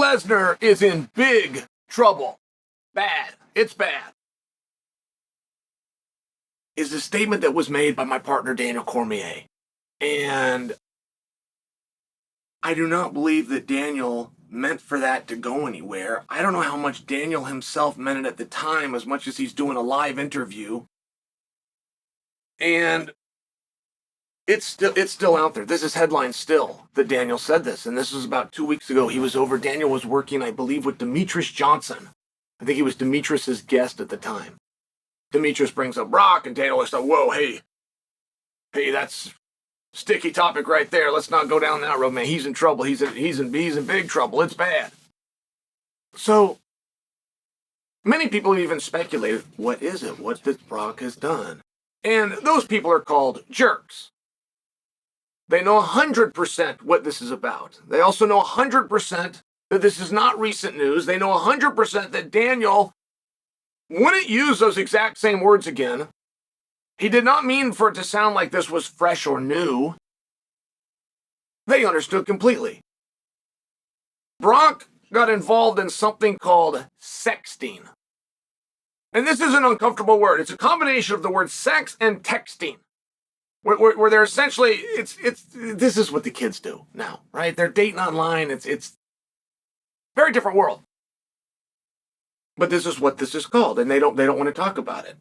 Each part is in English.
Lesnar is in big trouble. Bad. It's bad. Is a statement that was made by my partner Daniel Cormier. And I do not believe that Daniel meant for that to go anywhere. I don't know how much Daniel himself meant it at the time, as much as he's doing a live interview. And it's still out there. This is headline still that Daniel said this. And this was about 2 weeks ago. Daniel was working, I believe, with Demetrius Johnson. I think he was Demetrius's guest at the time. Demetrius brings up Brock, and Daniel is like, whoa, hey, that's sticky topic right there. Let's not go down that road, man. He's in trouble. He's in big trouble. It's bad. So many people have even speculated, what is it? What that Brock has done? And those people are called jerks. They know 100% what this is about. They also know 100% that this is not recent news. They know 100% that Daniel wouldn't use those exact same words again. He did not mean for it to sound like this was fresh or new. They understood completely. Brock got involved in something called sexting. And this is an uncomfortable word. It's a combination of the word sex and texting. Where they're essentially, this is what the kids do now, right? They're dating online. It's very different world. But this is what this is called, and they don't want to talk about it.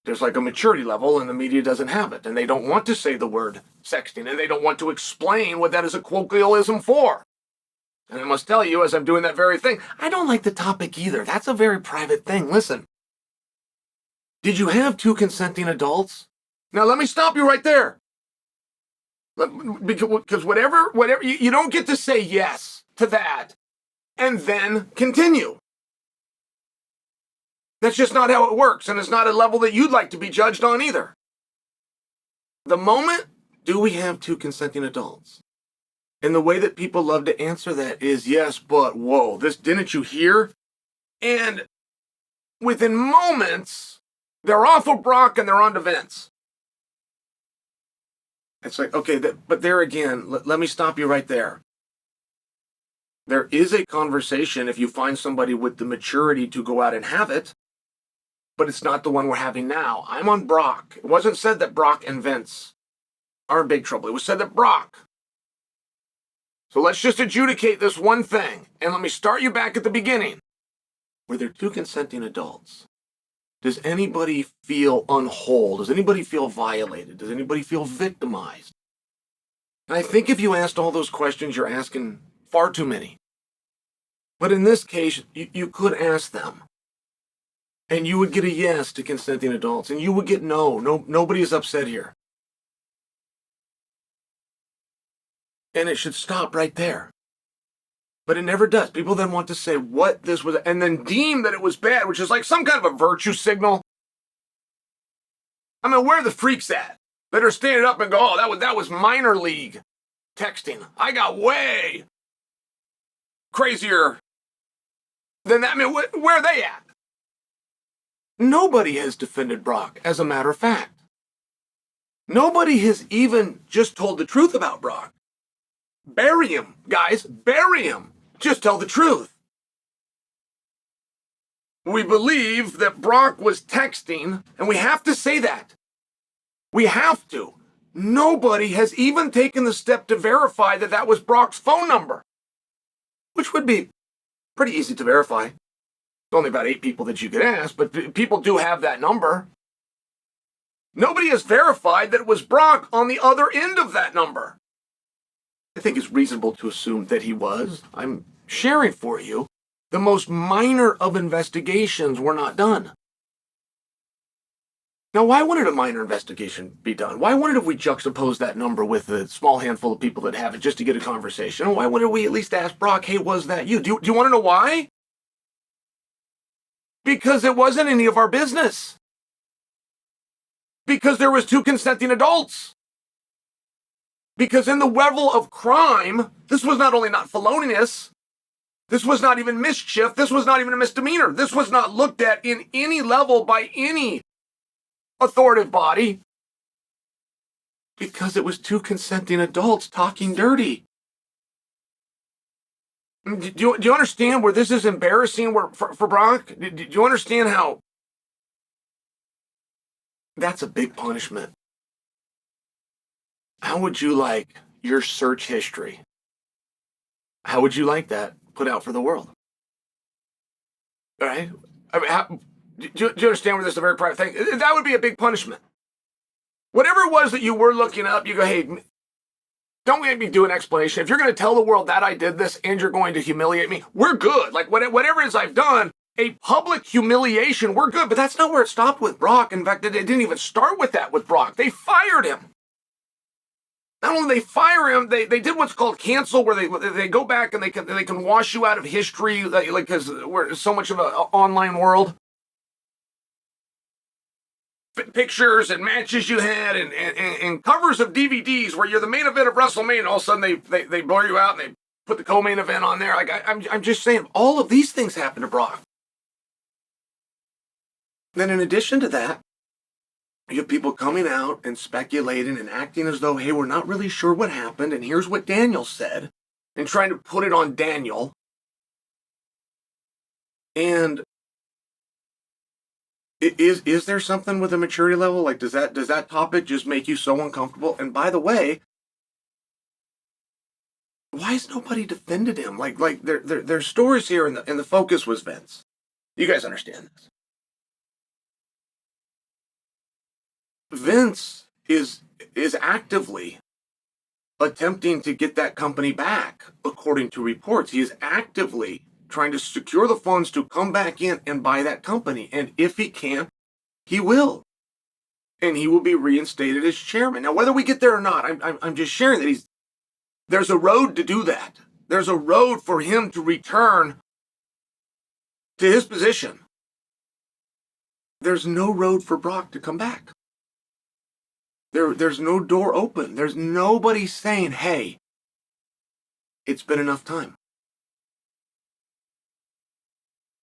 There's like a maturity level, and the media doesn't have it, and they don't want to say the word sexting, and they don't want to explain what that is a colloquialism for. And I must tell you, as I'm doing that very thing, I don't like the topic either. That's a very private thing. Listen, did you have two consenting adults? Now let me stop you right there. Because whatever you don't get to say yes to that and then continue. That's just not how it works, and it's not a level that you'd like to be judged on either. The moment, do we have two consenting adults? And the way that people love to answer that is, yes, but whoa, this didn't you hear? And within moments, they're off of Brock and they're on to Vince. It's like, okay, but there again, let me stop you right there. There is a conversation if you find somebody with the maturity to go out and have it, but it's not the one we're having now. I'm on Brock. It wasn't said that Brock and Vince are in big trouble. It was said that Brock. So let's just adjudicate this one thing, and let me start you back at the beginning. Were there two consenting adults? Does anybody feel unwhole? Does anybody feel violated? Does anybody feel victimized? And I think if you asked all those questions, you're asking far too many. But in this case, you could ask them. And you would get a yes to consenting adults, and you would get no. Nobody is upset here. And it should stop right there. But it never does. People then want to say what this was, and then deem that it was bad, which is like some kind of a virtue signal. I mean, where are the freaks at that are standing up and go, oh, that was minor league texting. I got way crazier than that. I mean, where are they at? Nobody has defended Brock, as a matter of fact. Nobody has even just told the truth about Brock. Bury him, guys. Bury him. Just tell the truth. We believe that Brock was texting, and we have to say that. We have to. Nobody has even taken the step to verify that that was Brock's phone number, which would be pretty easy to verify. It's only about 8 people that you could ask, but people do have that number. Nobody has verified that it was Brock on the other end of that number. I think it's reasonable to assume that he was. I'm sharing for you. The most minor of investigations were not done. Now, why wouldn't a minor investigation be done? Why wouldn't we juxtapose that number with a small handful of people that have it just to get a conversation? Why wouldn't we at least ask Brock, hey, was that you? Do you want to know why? Because it wasn't any of our business. Because there was two consenting adults. Because in the level of crime, this was not only not felonious, this was not even mischief, this was not even a misdemeanor. This was not looked at in any level by any authoritative body. Because it was two consenting adults talking dirty. Do you understand where this is embarrassing for Brock? Do you understand how that's a big punishment? How would you like your search history? How would you like that put out for the world? All right? I mean, do you understand where this is a very private thing? That would be a big punishment. Whatever it was that you were looking up, you go, hey, don't make me do an explanation. If you're going to tell the world that I did this and you're going to humiliate me, we're good. Like, whatever it is I've done, a public humiliation, we're good. But that's not where it stopped with Brock. In fact, it didn't even start with that with Brock. They fired him. Not only did they fire him, they did what's called cancel, where they go back and they can wash you out of history, like because we're so much of an online world. Pictures and matches you had and covers of DVDs where you're the main event of WrestleMania, and all of a sudden they blur you out and they put the co-main event on there. Like I'm just saying, all of these things happen to Brock. Then in addition to that, you have people coming out and speculating and acting as though, hey, we're not really sure what happened, and here's what Daniel said, and trying to put it on Daniel. And is there something with a maturity level? Like, does that topic just make you so uncomfortable? And by the way, why has nobody defended him? Like there's stories here, and the focus was Vince. You guys understand this? Vince is actively attempting to get that company back, according to reports. He is actively trying to secure the funds to come back in and buy that company. And if he can, he will. And he will be reinstated as chairman. Now, whether we get there or not, I'm just sharing that there's a road to do that. There's a road for him to return to his position. There's no road for Brock to come back. There's no door open. There's nobody saying, hey, it's been enough time.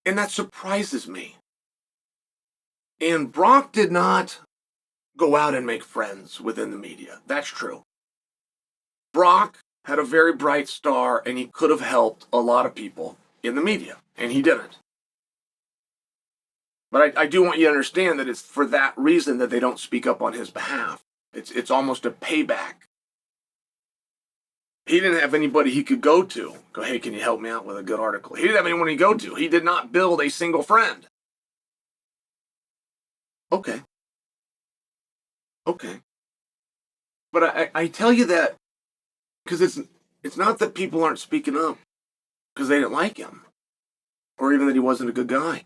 And that surprises me. And Brock did not go out and make friends within the media. That's true. Brock had a very bright star, and he could have helped a lot of people in the media, and he didn't. But I do want you to understand that it's for that reason that they don't speak up on his behalf. It's almost a payback. He didn't have anybody he could go to. Go, hey, can you help me out with a good article? He didn't have anyone to go to. He did not build a single friend. Okay. But I tell you that because it's not that people aren't speaking up because they didn't like him, or even that he wasn't a good guy,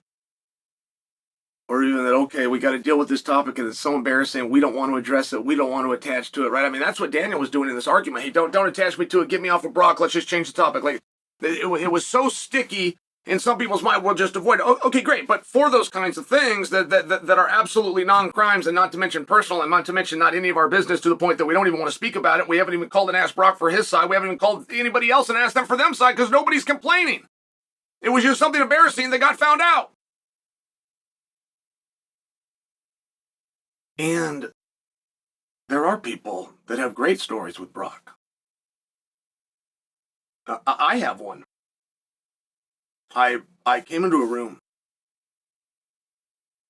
or even that, okay, we got to deal with this topic and it's so embarrassing, we don't want to address it, we don't want to attach to it, right? I mean, that's what Daniel was doing in this argument. Hey, don't attach me to it, get me off of Brock, let's just change the topic. Like, it was so sticky in some people's mind, we'll just avoid it. Okay, great, but for those kinds of things that are absolutely non-crimes, and not to mention personal, and not to mention not any of our business, to the point that we don't even want to speak about it, we haven't even called and asked Brock for his side, we haven't even called anybody else and asked them for them side, because nobody's complaining. It was just something embarrassing that got found out. And there are people that have great stories with Brock. I have one. I came into a room.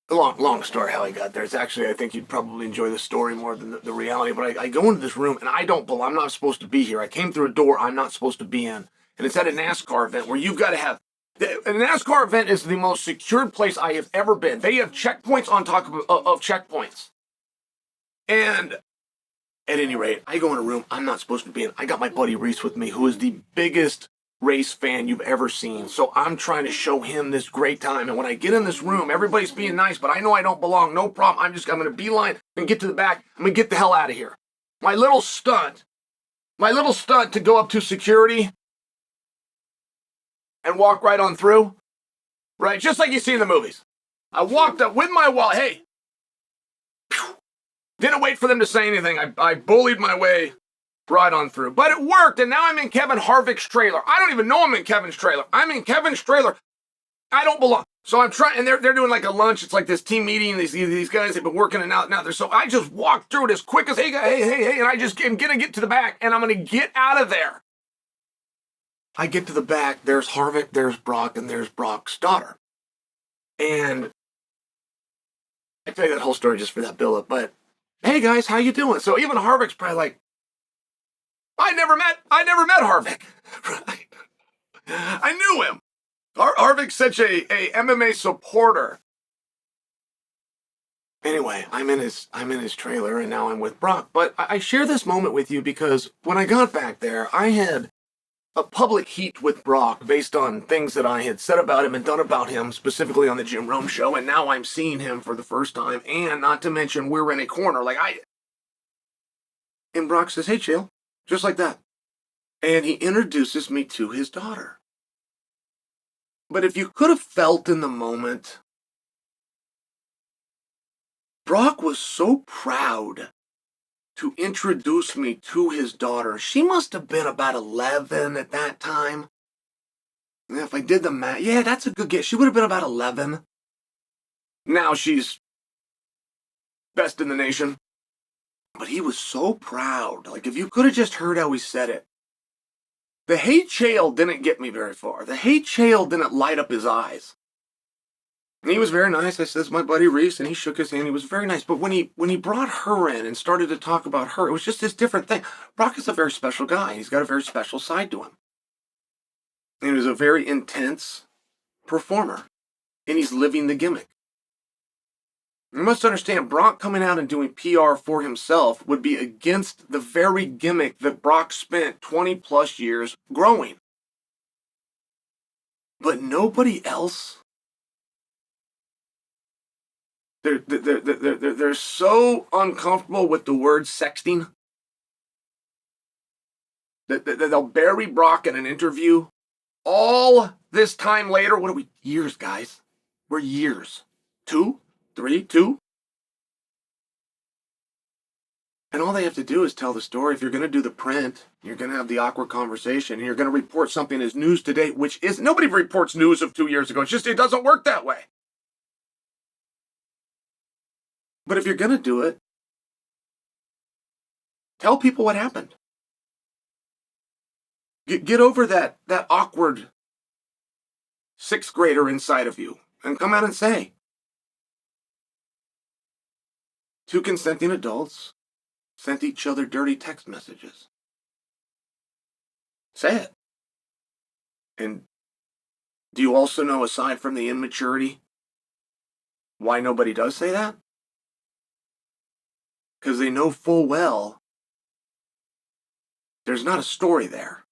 Long story how I got there. It's actually, I think you'd probably enjoy the story more than the reality. But I go into this room and I'm not supposed to be here. I came through a door I'm not supposed to be in. And it's at a NASCAR event where you've got to have... A NASCAR event is the most secured place I have ever been. They have checkpoints on top of checkpoints. And at any rate, I go in a room I'm not supposed to be in. I got my buddy Reese with me, who is the biggest race fan you've ever seen. So I'm trying to show him this great time. And when I get in this room, everybody's being nice, but I know I don't belong. No problem. I'm going to beeline and get to the back. I'm going to get the hell out of here. My little stunt to go up to security and walk right on through, right? Just like you see in the movies. I walked up with my wallet. Hey, didn't wait for them to say anything. I bullied my way right on through. But it worked, and now I'm in Kevin Harvick's trailer. I don't even know I'm in Kevin's trailer. I'm in Kevin's trailer. I don't belong. So I'm trying, and they're doing like a lunch. It's like this team meeting. These guys have been working it out now. So I just walked through it as quick as, hey, and I just am going to get to the back, and I'm going to get out of there. I get to the back, there's Harvick, there's Brock, and there's Brock's daughter. And I tell you that whole story just for that build-up, but hey guys, how you doing? So even Harvick's probably like, I never met Harvick. Right? I knew him. Harvick's such a MMA supporter. Anyway, I'm in his trailer, and now I'm with Brock. But I share this moment with you because when I got back there, I had a public heat with Brock based on things that I had said about him and done about him, specifically on the Jim Rome show, and now I'm seeing him for the first time, and not to mention we're in a corner. And Brock says, hey, Chael, just like that. And he introduces me to his daughter. But if you could have felt in the moment, Brock was so proud to introduce me to his daughter. She must have been about 11 at that time. And if I did the math, yeah, that's a good guess. She would have been about 11. Now she's best in the nation. But he was so proud. Like, if you could have just heard how he said it. The hey Chael didn't get me very far. The hey Chael didn't light up his eyes. And he was very nice. I says, my buddy Reese, and he shook his hand. He was very nice. But when he brought her in and started to talk about her, it was just this different thing. Brock is a very special guy. He's got a very special side to him. And he was a very intense performer. And he's living the gimmick. You must understand, Brock coming out and doing PR for himself would be against the very gimmick that Brock spent 20 plus years growing. But nobody else, they're so uncomfortable with the word sexting that they'll bury Brock in an interview. All this time later, what are we? Years, guys. We're years. 2, 3, 2. And all they have to do is tell the story. If you're going to do the print, you're going to have the awkward conversation, and you're going to report something as news today, which is, nobody reports news of 2 years ago. It's just, it doesn't work that way. But if you're going to do it, tell people what happened. Get over that awkward 6th grader inside of you and come out and say, 2 consenting adults sent each other dirty text messages. Say it. And do you also know, aside from the immaturity, why nobody does say that? Because they know full well there's not a story there.